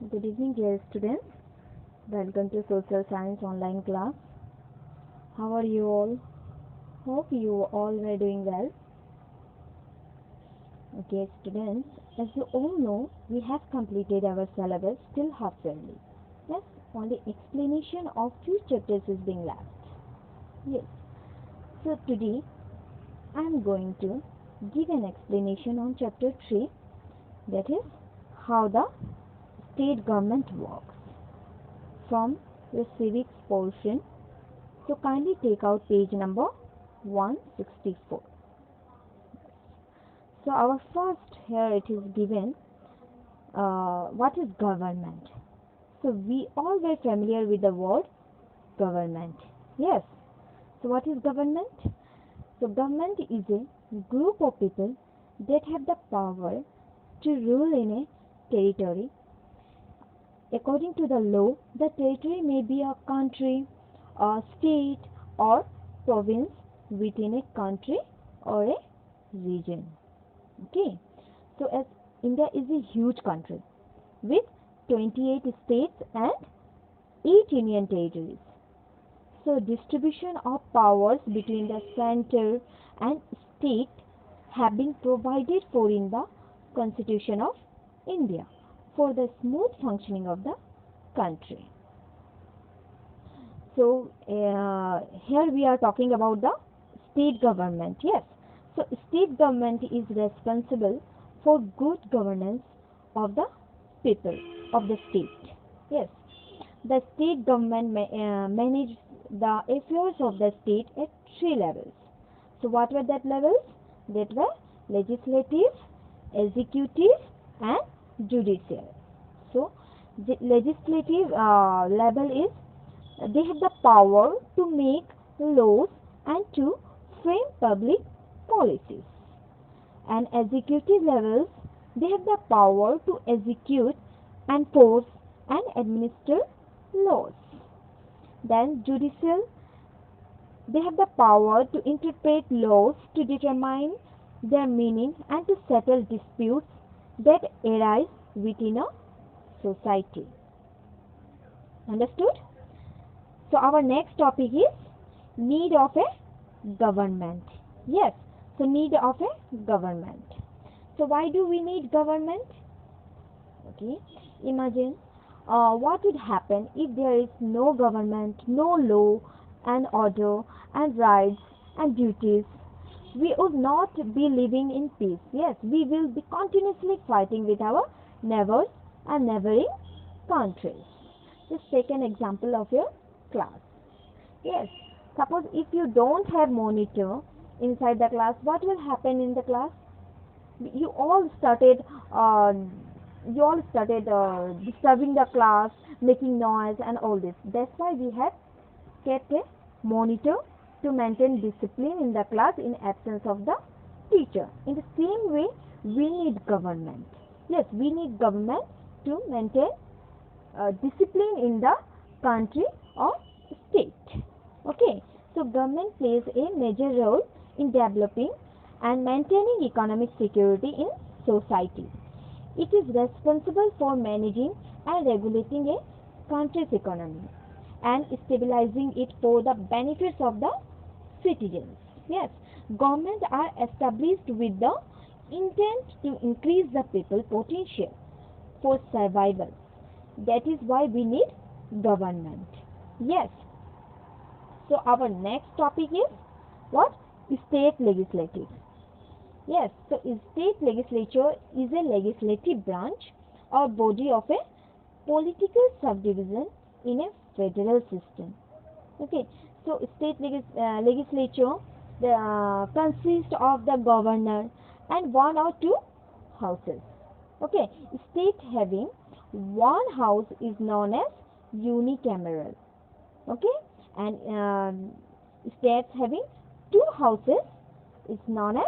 Good evening, dear students. Welcome to Social Science online class. How are you all? Hope you all were doing well. Okay, students, as you all know, we have completed our syllabus till half yearly. Yes, only explanation of few chapters is being left. Yes. So today, I am going to give an explanation on chapter 3, that is, how the state government works, from the civics portion. So kindly take out page number 164. So our first here it is given what is government. So we all were familiar with the word government. Yes. So what is government? So government is a group of people that have the power to rule in a territory. According to the law, the territory may be a country, a state, or province within a country or a region. Okay. So as India is a huge country with 28 states and 8 union territories. So distribution of powers between the center and state have been provided for in the Constitution of India for the smooth functioning of the country. So here we are talking about the state government. Yes. So state government is responsible for good governance of the people of the state. Yes. The state government manage the affairs of the state at 3 levels. So what were that levels? That were legislative, executive and judicial. So the legislative level is they have the power to make laws and to frame public policies. And executive levels, they have the power to execute, enforce and administer laws. Then judicial, they have the power to interpret laws, to determine their meaning and to settle disputes that arise within a society. Understood? So our next topic is need of a government. Yes, so need of a government. So why do we need government? Okay, imagine what would happen if there is no government, no law and order and rights and duties. We would not be living in peace. Yes, we will be continuously fighting with our neighbors and neighboring countries. Just take an example of your class. Yes, suppose if you don't have monitor inside the class, what will happen in the class? You all started disturbing the class, making noise and all this. That's why we have kept a monitor to maintain discipline in the class in absence of the teacher. In the same way, we need government. Yes, we need government to maintain discipline in the country or state. Okay, so government plays a major role in developing and maintaining economic security in society. It is responsible for managing and regulating a country's economy and stabilizing it for the benefits of the citizens. Yes, governments are established with the intent to increase the people potential for survival. That is why we need government. Yes. So our next topic is what? State legislative. Yes, so state legislature is a legislative branch or body of a political subdivision in a federal system. Okay, so state legislature consists of the governor and one or two houses. Okay, state having one house is known as unicameral. Okay, and states having two houses is known as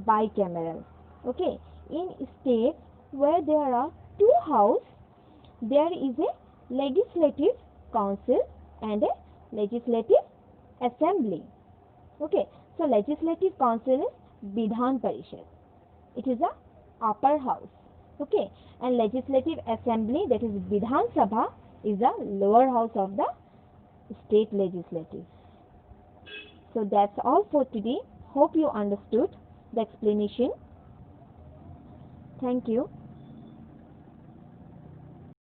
bicameral. Okay, in states where there are two houses, there is a legislative council and a legislative assembly. Okay, so legislative council is Vidhan Parishad. It is a upper house. Okay, and Legislative Assembly, that is Vidhan Sabha, is the lower house of the state legislative. So that's all for today. Hope you understood the explanation. Thank you.